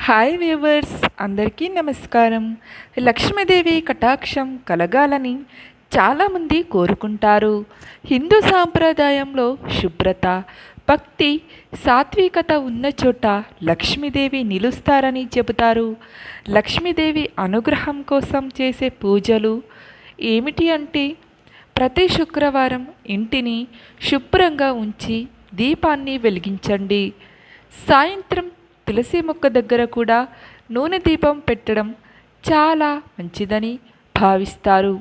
Hi viewers, అందరికీ నమస్కారం. లక్ష్మీదేవి కటాక్షం కలగాలని చాలామంది కోరుకుంటారు. హిందూ సాంప్రదాయంలో శుభ్రత, భక్తి, సాత్వికత ఉన్న చోట లక్ష్మీదేవి నిలుస్తారని చెబుతారు. లక్ష్మీదేవి అనుగ్రహం కోసం చేసే పూజలు ఏమిటి అంటే, ప్రతి శుక్రవారం ఇంటిని శుభ్రంగా ఉంచి దీపాన్ని వెలిగించండి. సాయంత్రం తులసి మొక్క దగ్గర కూడా నూనె దీపం పెట్టడం చాలా మంచిదని భావిస్తారు.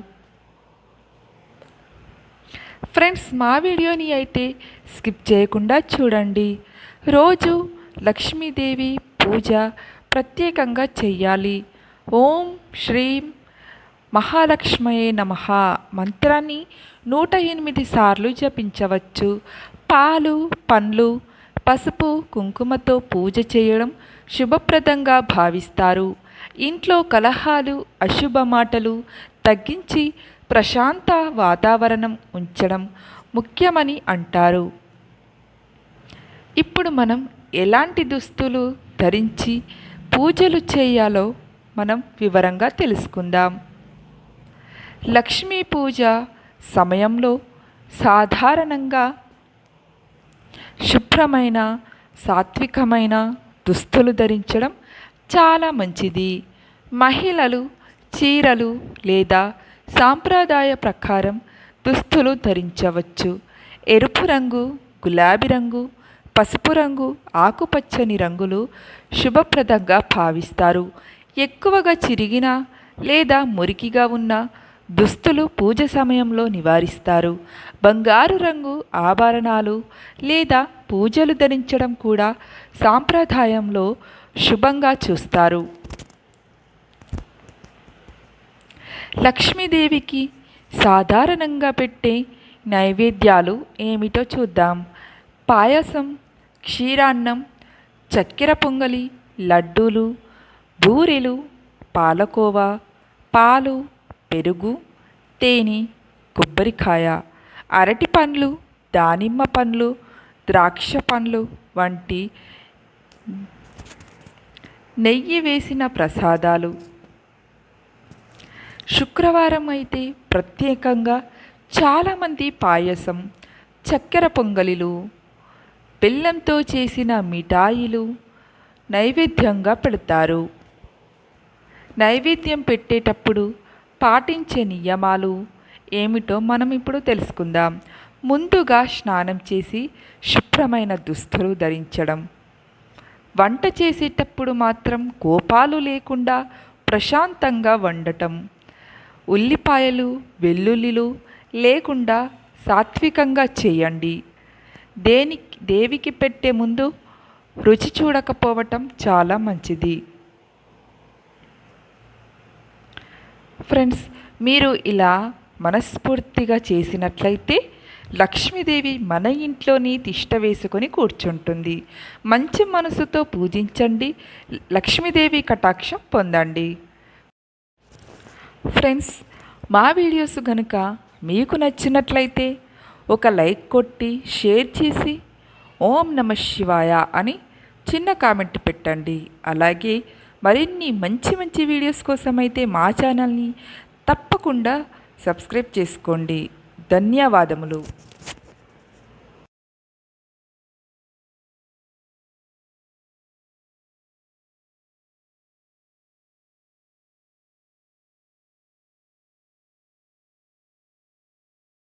ఫ్రెండ్స్, మా వీడియోని అయితే స్కిప్ చేయకుండా చూడండి. రోజు లక్ష్మీదేవి పూజ ప్రత్యేకంగా చెయ్యాలి. ఓం శ్రీం మహాలక్ష్మయే నమః మంత్రాన్ని 108 సార్లు జపించవచ్చు. పాలు, పండ్లు, పసుపు, కుంకుమతో పూజ చేయడం శుభప్రదంగా భావిస్తారు. ఇంట్లో కలహాలు, అశుభ మాటలు తగ్గించి ప్రశాంత వాతావరణం ఉంచడం ముఖ్యమని అంటారు. ఇప్పుడు మనం ఎలాంటి దుస్తులు ధరించి పూజలు చేయాలో మనం వివరంగా తెలుసుకుందాం. లక్ష్మీ పూజ సమయంలో సాధారణంగా శుభ్రమైన, సాత్వికమైన దుస్తులు ధరించడం చాలా మంచిది. మహిళలు చీరలు లేదా సాంప్రదాయ ప్రకారం దుస్తులు ధరించవచ్చు. ఎరుపు రంగు, గులాబీ రంగు, పసుపు రంగు, ఆకుపచ్చని రంగులు శుభప్రదంగా భావిస్తారు. ఎక్కువగా చిరిగిన లేదా మురికిగా ఉన్న దుస్తులు పూజ సమయంలో నివారిస్తారు. బంగారు రంగు ఆభరణాలు లేదా పూజలు ధరించడం కూడా సాంప్రదాయంలో శుభంగా చూస్తారు. లక్ష్మీదేవికి సాధారణంగా పెట్టే నైవేద్యాలు ఏమిటో చూద్దాం. పాయసం, క్షీరాన్నం, చక్కెర పొంగలి, లడ్డూలు, బూరెలు, పాలకోవా, పాలు, పెరుగు, తేనె, కొబ్బరికాయ, అరటి పండ్లు, దానిమ్మ పండ్లు, ద్రాక్ష పండ్లు వంటి నెయ్యి వేసిన ప్రసాదాలు. శుక్రవారం అయితే ప్రత్యేకంగా చాలామంది పాయసం, చక్కెర పొంగలిలు, బెల్లంతో చేసిన మిఠాయిలు నైవేద్యంగా పెడతారు. నైవేద్యం పెట్టేటప్పుడు పాటించే నియమాలు ఏమిటో మనం ఇప్పుడు తెలుసుకుందాం. ముందుగా స్నానం చేసి శుభ్రమైన దుస్తులు ధరించడం. వంట చేసేటప్పుడు మాత్రం కోపాలు లేకుండా ప్రశాంతంగా వండటం. ఉల్లిపాయలు, వెల్లుల్లిలు లేకుండా సాత్వికంగా చేయండి. దేవికి పెట్టే ముందు రుచి చూడకపోవటం చాలా మంచిది. ఫ్రెండ్స్, మీరు ఇలా మనస్ఫూర్తిగా చేసినట్లయితే లక్ష్మీదేవి మన ఇంట్లోని తిష్ట వేసుకొని కూర్చుంటుంది. మంచి మనసుతో పూజించండి. లక్ష్మీదేవి కటాక్షం పొందండి. ఫ్రెండ్స్, మా వీడియోస్ కనుక మీకు నచ్చినట్లయితే ఒక లైక్ కొట్టి షేర్ చేసి ఓం నమః శివాయ అని చిన్న కామెంట్ పెట్టండి. అలాగే మరిన్ని మంచి మంచి వీడియోస్ కోసం అయితే మా ఛానల్ని తప్పకుండా సబ్స్క్రైబ్ చేసుకోండి. ధన్యవాదములు.